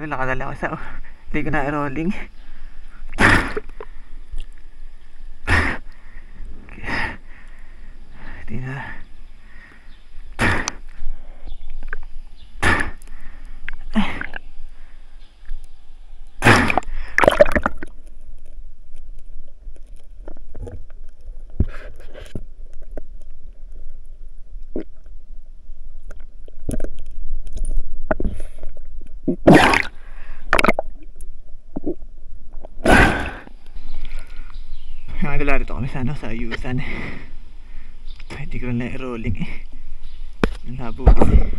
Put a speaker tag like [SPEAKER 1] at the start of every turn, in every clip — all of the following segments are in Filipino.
[SPEAKER 1] Grabe, nakadala ko sa hindi ko na rolling. Hindi na. Nakadala dito kami sa sa ayusan. Hindi ko na rolling ang labo kasi.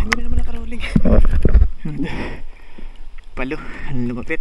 [SPEAKER 1] Hindi na naman nakaroling. Palo, ang lumapit.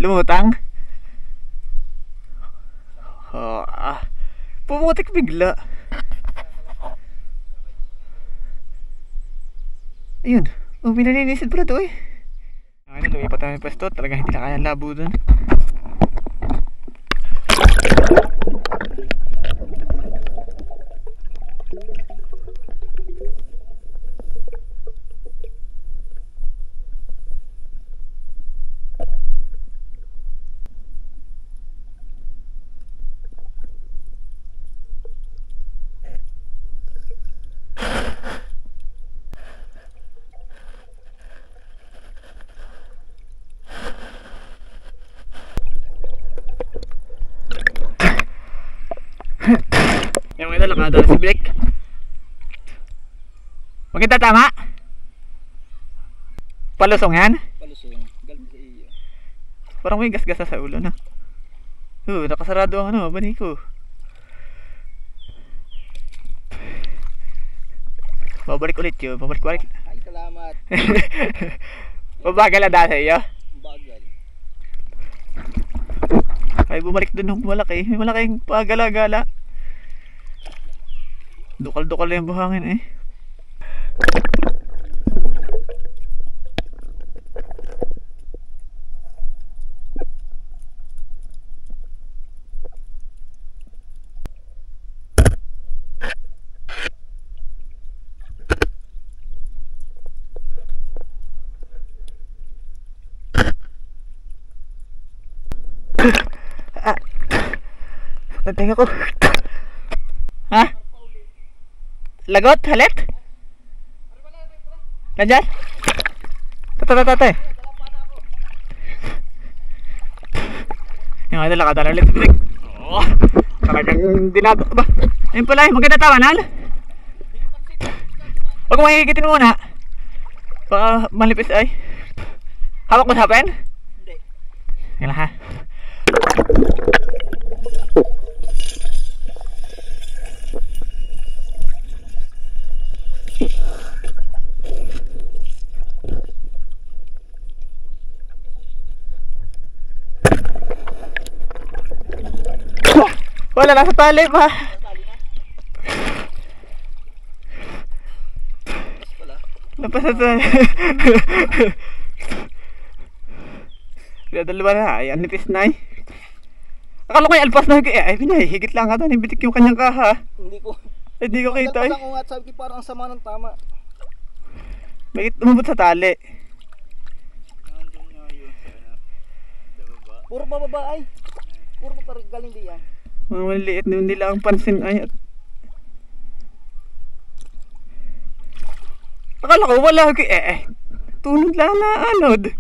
[SPEAKER 1] Lumutang? Oh, pumutik bigla. Ayun. Oh, pinaninisid pala to eh. Ayun, lumipat namin yung pwesto. Talaga hindi na kaya labo dun. Yung mga ito, nakadala si Blake. Maganda tama? Palusong yan?
[SPEAKER 2] Palusong, galing sa iyo.
[SPEAKER 1] Parang may gasgasa sa ulo na. Nakasarado ang baniko. Babalik ulit yun, babalik.
[SPEAKER 2] Ay, salamat.
[SPEAKER 1] Mabagal na dahil sa iyo?
[SPEAKER 2] Bagal.
[SPEAKER 1] Ay, bumalik dun ng malaki. May malaking pagala-gala. Dukal-dukal na yung buhangin eh. Natinga ko. Ha? Lagot? Halit? Nandyan? Tata. Yung idol, nakadala ulit. Oh, talagang dinado ba? Ayun pala, maganda tawanan. Huwag mo higitin muna. Baka malipis ay. Hawak mo sa pen?
[SPEAKER 2] Hindi.
[SPEAKER 1] Yan lang ha. Wala, nasa tali pa. Lapas na tali. Pinadalawa na. Ay, nipis na eh. Akala ko yung alpas na higit. Ay, pinahigit lang ata. Nibitik yung kanyang kaha. Hindi ko kita eh.
[SPEAKER 2] Ako nga, sabi ko parang ang sama ng tama.
[SPEAKER 1] May umabot sa tali.
[SPEAKER 2] Puro bababa ay. Puro galing di yan.
[SPEAKER 1] Mga maliliit na hindi lang pansin ay. Akala ko wala ko tunod lang na anod.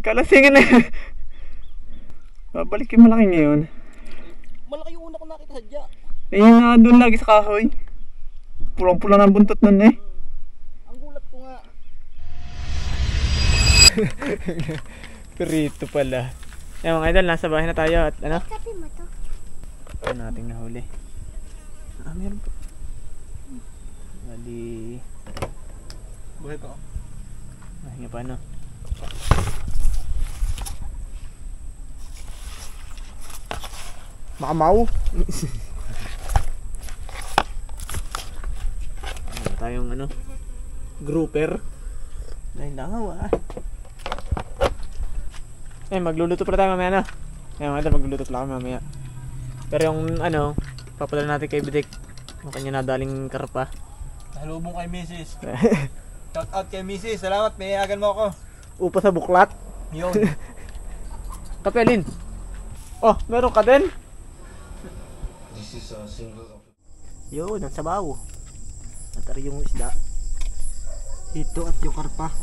[SPEAKER 1] Kalasingan na. Babalik yung malaki ngayon.
[SPEAKER 2] Malaki yung una ko nakita sadya.
[SPEAKER 1] Ayun nga doon lagi sa kahoy. Pulang-pula ng buntot nun eh.
[SPEAKER 2] Ang gulat ko nga.
[SPEAKER 1] Perito pala. Yan mga idol, nasa bahay na tayo at ano?
[SPEAKER 3] Kape mo to.
[SPEAKER 1] Ito nating nahuli. Meron pa. Bali.
[SPEAKER 2] Buhay pa ako.
[SPEAKER 1] Hinga pa no.
[SPEAKER 2] Makamaw.
[SPEAKER 1] Tayong grouper. Dahil langaw magluluto pala tayo mamaya na. Magluluto pala kami mamaya. Pero yung papadala natin kay Bidik, yung kanya nadaling karpa.
[SPEAKER 2] Halubong kay Mrs. Shout out kay Mrs. Salamat, may iagan mo ako.
[SPEAKER 1] Upa sa buklat.
[SPEAKER 2] Yun.
[SPEAKER 1] Kapelin. Oh, meron ka din?
[SPEAKER 2] This is a single.
[SPEAKER 1] Yun, ang sabaw. Natari yung isda.
[SPEAKER 2] Ito at yung karpa.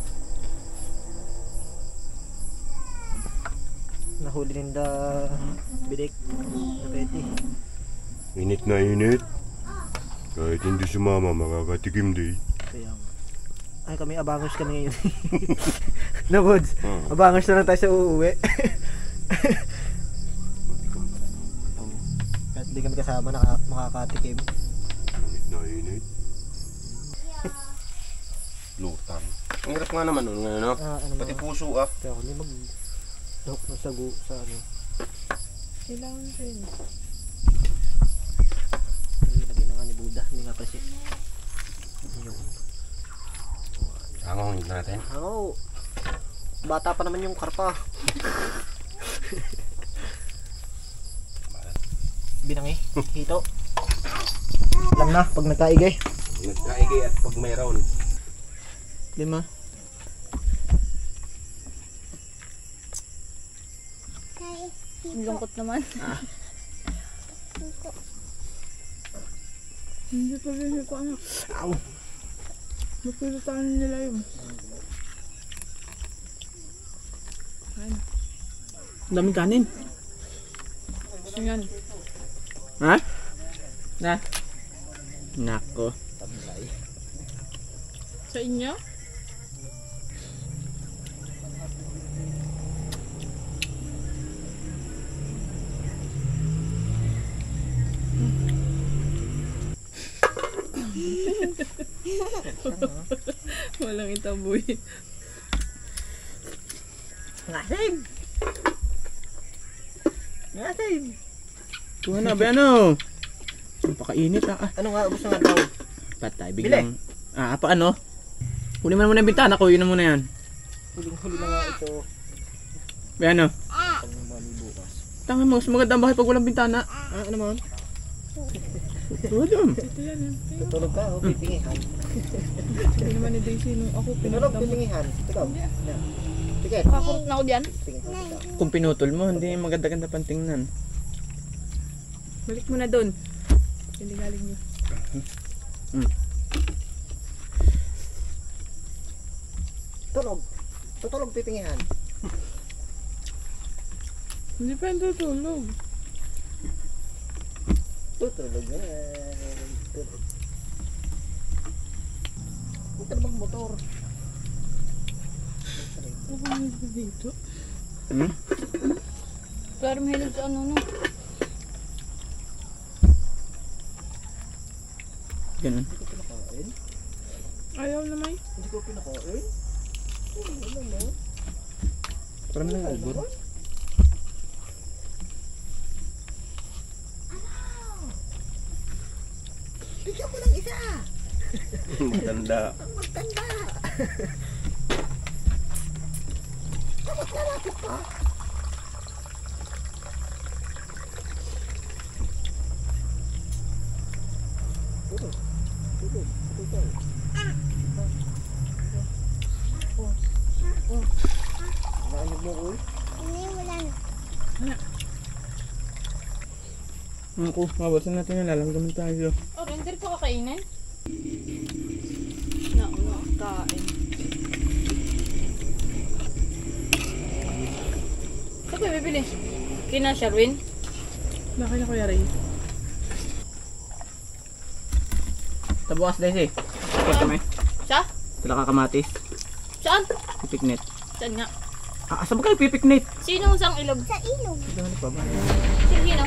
[SPEAKER 1] Nahuli ninda Bidik. Napeti.
[SPEAKER 4] Init na init. Kahit hindi sumama, makakatikim din.
[SPEAKER 1] Kaya ay kami abangos kami ngayon. Nabods, abangos na lang tayo sa uuwi. Kahit di kami kasama, makakatikim.
[SPEAKER 4] Init na init. Lutang. Ang hirap nga naman nun,
[SPEAKER 1] Ano
[SPEAKER 4] pati
[SPEAKER 1] mga-
[SPEAKER 4] puso
[SPEAKER 1] Kaya ako hindi
[SPEAKER 3] Masago sa ano.
[SPEAKER 5] Kailangan rin.
[SPEAKER 3] Lagay na nga ni Buddha. Hindi nga kasi. Yung
[SPEAKER 4] Angong natin.
[SPEAKER 3] hangaw. Bata pa naman yung karpa. Binangi. Hito. Alam na pag nagkaigay.
[SPEAKER 4] Nagkaigay at pag mayroon.
[SPEAKER 1] 5.
[SPEAKER 5] Ang lungkot naman. Hindi pa rin ko anak.
[SPEAKER 1] Ow!
[SPEAKER 5] Mapilutaan nila yun. Ayun.
[SPEAKER 1] Ang daming kanin.
[SPEAKER 5] Ayan.
[SPEAKER 1] Ha? Na? Nako.
[SPEAKER 3] Tablay.
[SPEAKER 5] Sa inyo? Walang itaboy.
[SPEAKER 3] Ngasim! Ngasim!
[SPEAKER 1] Kuha na, ba ano? Napakainit ah.
[SPEAKER 3] Ano nga, ubos na nga daw.
[SPEAKER 1] Patay, biglang... apa ano? Huli mo na muna yung bintana ko, yun na muna yan.
[SPEAKER 3] Huling-huli na nga ito.
[SPEAKER 1] Ba ano?
[SPEAKER 3] Pag mami bukas.
[SPEAKER 1] Tanga mo, mas maganda ang bahay pag walang bintana.
[SPEAKER 3] Ano naman?
[SPEAKER 1] Tudum.
[SPEAKER 5] Ito yan.
[SPEAKER 3] Tutulog ka o pipingihan?
[SPEAKER 5] Hindi naman ni Daisy nung ako
[SPEAKER 3] Tutulog,
[SPEAKER 5] pinagdamo.
[SPEAKER 3] pipingihan. Ikaw. Yan. Tiket.
[SPEAKER 5] Nakakurot na ako dyan.
[SPEAKER 3] Pipingihan kita.
[SPEAKER 1] Kung pinutol mo, hindi maganda-ganda pang tingnan.
[SPEAKER 5] Balik mo na doon. Hindi galing niyo.
[SPEAKER 3] Tulog. Tutulog, pipingihan.
[SPEAKER 5] Hindi pa yung tutulog.
[SPEAKER 3] Tutulog na. Tulog. Huwag ka na magmotor.
[SPEAKER 5] Ano ba nito dito?
[SPEAKER 1] Hmm?
[SPEAKER 5] Pero mahilig sa ano no.
[SPEAKER 1] Ganun.
[SPEAKER 3] Hindi ko pinakain.
[SPEAKER 5] Ayaw na may.
[SPEAKER 3] Hindi ko pinakain. Ano mo?
[SPEAKER 1] Parang lang albor.
[SPEAKER 3] Bigyan mo ng isa.
[SPEAKER 4] Maganda.
[SPEAKER 3] Magtanda. Tapos lalapit pa. Tulog. Tulog. Tulog. Naanog mo, uy.
[SPEAKER 1] Ako, mabasan natin yung lalanggaman tayo.
[SPEAKER 5] Oh, render pa kakainin? Nauna, kain. Saan ba bibili? Kina Sherwin? Bakit na Kuya Ray?
[SPEAKER 1] Tabukas Daisy. Ikot kami.
[SPEAKER 5] Siya?
[SPEAKER 1] Sila kakamatis.
[SPEAKER 5] Saan?
[SPEAKER 1] Pipiknet.
[SPEAKER 5] Saan nga?
[SPEAKER 1] Saan ba kayo pipiknet?
[SPEAKER 5] Sinong sang ilog? Sa ilog.
[SPEAKER 1] Ano pa ba?
[SPEAKER 5] Sino?